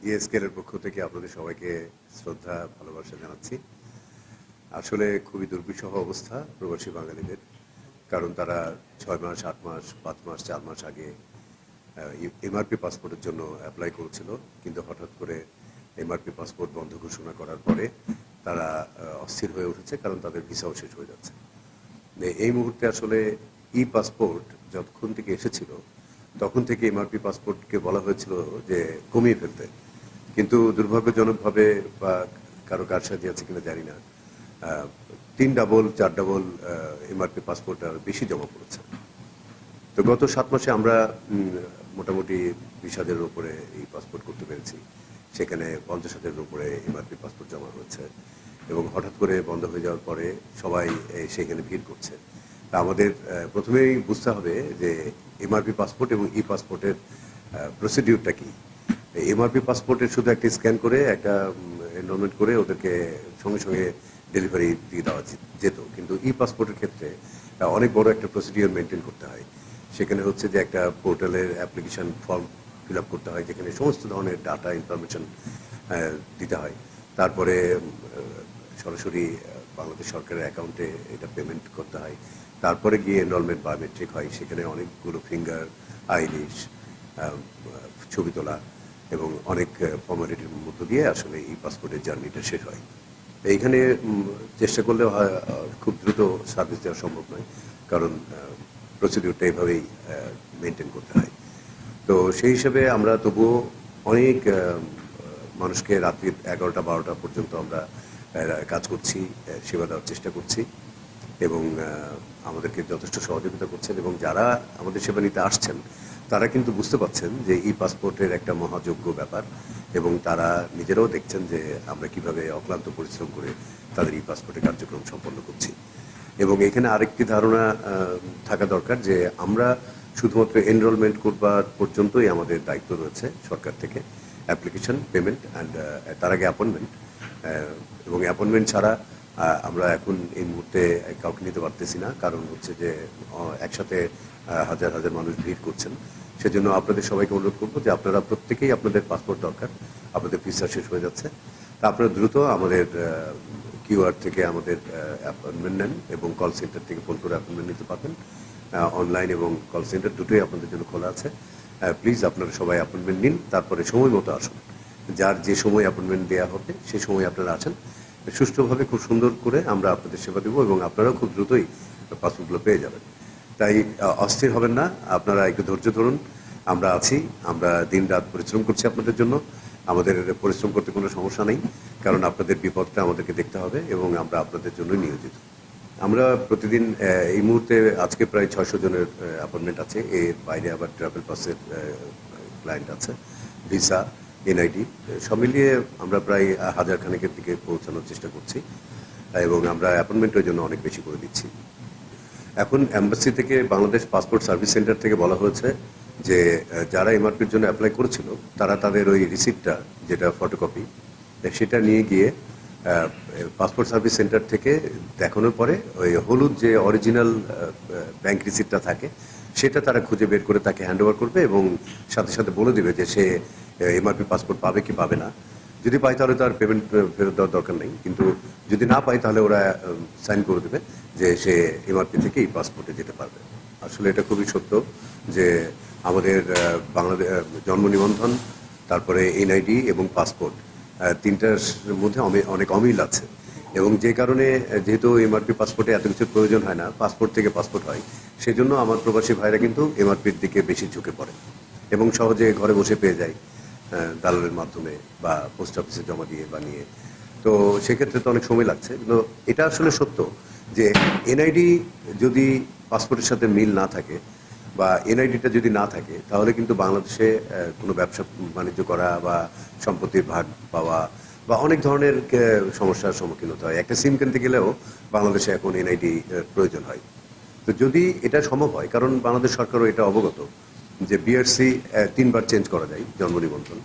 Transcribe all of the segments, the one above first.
ইএসকের পক্ষ থেকে আপনাদের সবাইকে শ্রদ্ধা ভালোবাসা জানাচ্ছি। আসলে খুবই দুর্বিষহ অবস্থা প্রবাসী বাঙালিদের, কারণ তারা 6 মাস 8 মাস 5 মাস 4 মাস আগে এমআরপি পাসপোর্টের জন্য অ্যাপ্লাই করেছিল, কিন্তু হঠাৎ করে এমআরপি পাসপোর্ট বন্ধ ঘোষণা করার পরে তারা অস্থির হয়ে উঠেছে, কারণ তাদের ভিসাও শেষ হয়ে যাচ্ছে। এই মুহূর্তে আসলে ই পাসপোর্ট যতক্ষণ থেকে এসেছিল তখন থেকে এমআরপি পাসপোর্টকে বলা হয়েছিল যে কমিয়ে ফেলতে, কিন্তু দুর্ভাগ্যজনকভাবে বা কারো কারসাজি আছে কিনা জানি না, 3 ডাবল 4 ডাবল এমআরপি পাসপোর্ট আর বেশি জমা পড়েছে। তো গত 7 মাসে আমরা মোটামুটি 20,000-এর উপরে এই পাসপোর্ট করতে পেরেছি, সেখানে 50,000-এর উপরে এমআরপি পাসপোর্ট জমা হয়েছে, এবং হঠাৎ করে বন্ধ হয়ে যাওয়ার পরে সবাই সেখানে ভিড় করছে। তা আমাদের প্রথমেই বুঝতে হবে যে এমআরপি পাসপোর্ট এবং ই পাসপোর্টের প্রসিডিউরটা কি। এমআরপি পাসপোর্টের শুধু একটা স্ক্যান করে একটা এনরোলমেন্ট করে ওদেরকে সঙ্গে সঙ্গে ডেলিভারি দিয়ে দেওয়া যেত, কিন্তু ই পাসপোর্টের ক্ষেত্রে অনেক বড় একটা প্রসিডিউর মেনটেন করতে হয়। সেখানে হচ্ছে যে একটা পোর্টালের অ্যাপ্লিকেশন ফর্ম ফিল আপ করতে হয়, যেখানে সমস্ত ধরনের ডাটা ইনফরমেশন দিতে হয়। তারপরে সরাসরি বাংলাদেশ সরকারের অ্যাকাউন্টে এটা পেমেন্ট করতে হয়। তারপরে গিয়ে এনরোলমেন্ট বায়োমেট্রিক হয়, সেখানে অনেকগুলো ফিঙ্গার, আইরিশ, ছবি তোলা এবং অনেক ফর্মালিটির মধ্য দিয়ে আসলে এই পাসপোর্টের জার্নিটা শেষ হয়। এইখানে চেষ্টা করলেও খুব দ্রুত সার্ভিস দেওয়া সম্ভব নয়, কারণ প্রসিডিউরটা এভাবেই মেনটেন করতে হয়। তো সেই হিসেবে আমরা তবুও অনেক মানুষকে রাত্রি 11টা 12টা পর্যন্ত আমরা কাজ করছি, সেবা দেওয়ার চেষ্টা করছি, এবং আমাদেরকে যথেষ্ট সহযোগিতা করছেন, এবং যারা আমাদের সেবা নিতে আসছেন তারা কিন্তু বুঝতে পারছেন যে ই পাসপোর্টের একটা মহাযোগ্য ব্যাপার, এবং তারা নিজেরাও দেখছেন যে আমরা কিভাবে অক্লান্ত পরিশ্রম করে তাদের ই পাসপোর্টের কার্যক্রম সম্পন্ন করছি। এবং এখানে আরেকটি ধারণা থাকা দরকার যে আমরা শুধুমাত্র এনরোলমেন্ট করবার পর্যন্তই আমাদের দায়িত্ব রয়েছে সরকার থেকে, অ্যাপ্লিকেশন, পেমেন্ট অ্যান্ড তার আগে অ্যাপয়েন্টমেন্ট, এবং অ্যাপয়েন্টমেন্ট ছাড়া আমরা এখন এই মুহূর্তে কাউকে নিতে পারতেছি না, কারণ হচ্ছে যে একসাথে হাজার হাজার মানুষ ভিড় করছেন। সেজন্য আপনাদের সবাইকে অনুরোধ করবো যে আপনারা প্রত্যেকেই, আপনাদের পাসপোর্ট দরকার, আপনাদের ভিসা শেষ হয়ে যাচ্ছে, তা আপনারা দ্রুত আমাদের কিউআর থেকে আমাদের অ্যাপয়েন্টমেন্ট নেন, এবং কল সেন্টার থেকে ফোন করে অ্যাপয়েন্টমেন্ট নিতে পারবেন। অনলাইন এবং কল সেন্টার দুটোই আপনাদের জন্য খোলা আছে। প্লিজ আপনারা সবাই অ্যাপয়েন্টমেন্ট নিন, তারপরে সময় মতো আসুন। যার যে সময় অ্যাপয়েন্টমেন্ট দেওয়া হবে সেই সময় আপনারা আসেন, সুষ্ঠুভাবে খুব সুন্দর করে আমরা আপনাদের সেবা দেবো, এবং আপনারাও খুব দ্রুতই পাসপোর্টগুলো পেয়ে যাবেন। তাই অস্থির হবেন না, আপনারা একটু ধৈর্য ধরুন। আমরা আছি, আমরা দিন রাত পরিশ্রম করছি আপনাদের জন্য। আমাদের পরিশ্রম করতে কোনো সমস্যা নেই, কারণ আপনাদের বিপদটা আমাদেরকে দেখতে হবে, এবং আমরা আপনাদের জন্য নিয়োজিত। আমরা প্রতিদিন এই মুহূর্তে আজকে প্রায় 600 জনের অ্যাপয়েন্টমেন্ট আছে, এর বাইরে আবার ট্রাভেল পাসের ক্লায়েন্ট আছে, ভিসা, এনআইডি, সব মিলিয়ে আমরা প্রায় 1000 খানেকের দিকে পৌঁছানোর চেষ্টা করছি, এবং আমরা অ্যাপয়েন্টমেন্টের জন্য অনেক বেশি করে দিচ্ছি। এখন এম্বাসি থেকে, বাংলাদেশ পাসপোর্ট সার্ভিস সেন্টার থেকে বলা হয়েছে যে যারা এমআরপির জন্য অ্যাপ্লাই করেছিল তারা তাদের ওই রিসিপ্টটা, যেটা ফটোকপি, সেটা নিয়ে গিয়ে পাসপোর্ট সার্ভিস সেন্টার থেকে দেখানোর পরে ওই হলুদ যে অরিজিনাল ব্যাংক রিসিপ্টটা থাকে সেটা তারা খুঁজে বের করে তাকে হ্যান্ড ওভার করবে, এবং সাথে সাথে বলে দেবে যে সে এমআরপি পাসপোর্ট পাবে কি পাবে না। যদি পায় তাহলে তার পেমেন্ট ফেরত দেওয়ার দরকার নেই, কিন্তু যদি না পায় তাহলে ওরা সাইন করে দেবে যে সে এমআরপি থেকে এই পাসপোর্টে যেতে পারবে। আসলে এটা খুবই সত্য যে আমাদের বাংলাদেশ জন্ম নিবন্ধন, তারপরে এনআইডি এবং পাসপোর্ট, তিনটার মধ্যে অনেক অমিল আছে, এবং যে কারণে যেহেতু এমআরপি পাসপোর্টে এত কিছুর প্রয়োজন হয় না, পাসপোর্ট থেকে পাসপোর্ট হয়, সেজন্য আমার প্রবাসী ভাইরা কিন্তু এমআরপির দিকে বেশি ঝুঁকে পড়ে, এবং সহজে ঘরে বসে পেয়ে যায় দালালের মাধ্যমে বা পোস্ট অফিসে জমা দিয়ে বানিয়ে। তো সেক্ষেত্রে তো অনেক সময় লাগছে, কিন্তু এটা আসলে সত্য যে এনআইডি যদি পাসপোর্টের সাথে মিল না থাকে বা এনআইডিটা যদি না থাকে, তাহলে কিন্তু বাংলাদেশে কোনো ব্যবসা বাণিজ্য করা বা সম্পত্তির ভাগ পাওয়া বা অনেক ধরনের সমস্যার সম্মুখীন হতে হয়। একটা সিম কিনতে গেলেও বাংলাদেশে এখন এনআইডি প্রয়োজন হয়। তো যদি এটা সম্ভব হয়, কারণ বাংলাদেশ সরকারও এটা অবগত যে বিআরসি 3 বার চেঞ্জ করা যায় জন্ম নিবন্ধন,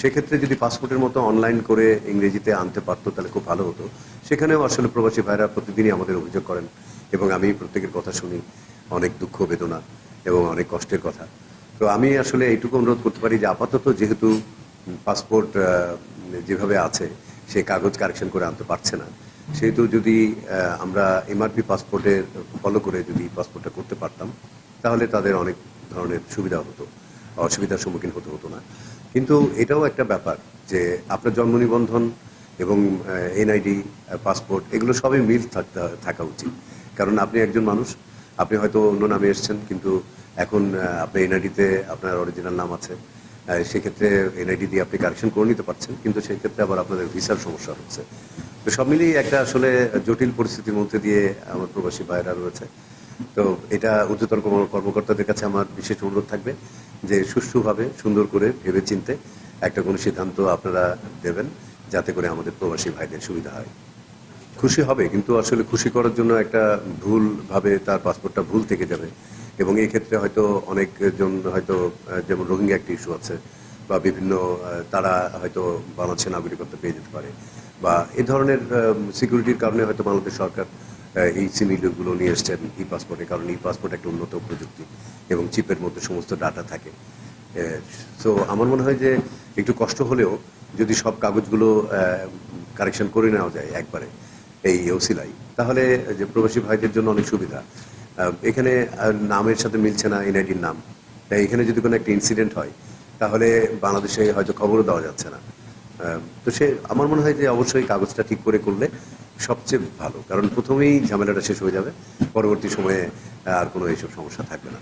সেক্ষেত্রে যদি পাসপোর্টের মতো অনলাইন করে ইংরেজিতে আনতে পারতো তাহলে খুব ভালো হতো। সেখানেও আসলে প্রবাসী ভাইরা প্রতিদিনই আমাদের অভিযোগ করেন, এবং আমি প্রত্যেকের কথা শুনি, অনেক দুঃখ বেদনা এবং অনেক কষ্টের কথা। তো আমি আসলে এইটুকু অনুরোধ করতে পারি যে আপাতত যেহেতু পাসপোর্ট যেভাবে আছে সে কাগজ কারেকশন করে আনতে পারছে না, সেহেতু যদি আমরা এমআরপি পাসপোর্টের ফলো করে যদি পাসপোর্টটা করতে পারতাম তাহলে তাদের অনেক ধরনের সুবিধা হতো, অসুবিধার সম্মুখীন হতে হতো না। কিন্তু এটাও একটা ব্যাপার যে আপনার জন্ম নিবন্ধন এবং এনআইডি, পাসপোর্ট এগুলো সবই মিল থাকা উচিত। কারণ আপনি একজন মানুষ, আপনি হয়তো অন্য নামে এসেছেন, কিন্তু এখন আপনার এনআইডিতে আপনার অরিজিনাল নাম আছে, সেক্ষেত্রে এনআইডি দিয়ে আপনি কারেকশন করে নিতে পারছেন, কিন্তু সেই ক্ষেত্রে আবার আপনাদের ভিসার সমস্যা হচ্ছে। তো সব মিলিয়ে একটা আসলে জটিল পরিস্থিতির মধ্যে দিয়ে আমার প্রবাসী ভাইয়েরা রয়েছে। তো এটা ঊর্ধ্বতন কর্মকর্তাদের কাছে আমার বিশেষ অনুরোধ থাকবে যে সুষ্ঠুভাবে সুন্দর করে ভেবে চিনতে একটা কোনো সিদ্ধান্ত আপনারা দেবেন, যাতে করে আমাদের প্রবাসী ভাইদের সুবিধা হয়। খুশি হবে, কিন্তু আসলে খুশি করার জন্য একটা ভুলভাবে তার পাসপোর্টটা ভুল থেকে যাবে, এবং এই ক্ষেত্রে হয়তো অনেকজন হয়তো যেমন রোহিঙ্গা একটা ইস্যু আছে, বা বিভিন্ন তারা হয়তো বাংলাদেশের নাগরিকত্ব পেয়ে যেতে পারে, বা এ ধরনের সিকিউরিটির কারণে হয়তো বাংলাদেশ সরকার এই সিমিগুলো নিয়ে এসছেন ই পাসপোর্টে, কারণ ই পাসপোর্ট একটা উন্নত প্রযুক্তি এবং চিপের মধ্যে সমস্ত ডাটা থাকে। সো আমার মনে হয় যে একটু কষ্ট হলেও যদি সব কাগজগুলো কারেকশন করে নেওয়া যায় একবারে এই ওসিলাই, তাহলে যে প্রবাসী ভাইদের জন্য অনেক সুবিধা। এখানে নামের সাথে মিলছে না এনআইডির নাম, তাই এখানে যদি কোনো একটা ইনসিডেন্ট হয় তাহলে বাংলাদেশে হয়তো খবরও দেওয়া যাচ্ছে না। তো সে আমার মনে হয় যে অবশ্যই কাগজটা ঠিক করে করলে সবচেয়ে ভালো, কারণ প্রথমেই ঝামেলাটা শেষ হয়ে যাবে, পরবর্তী সময়ে আর কোনো এইসব সমস্যা থাকবে না।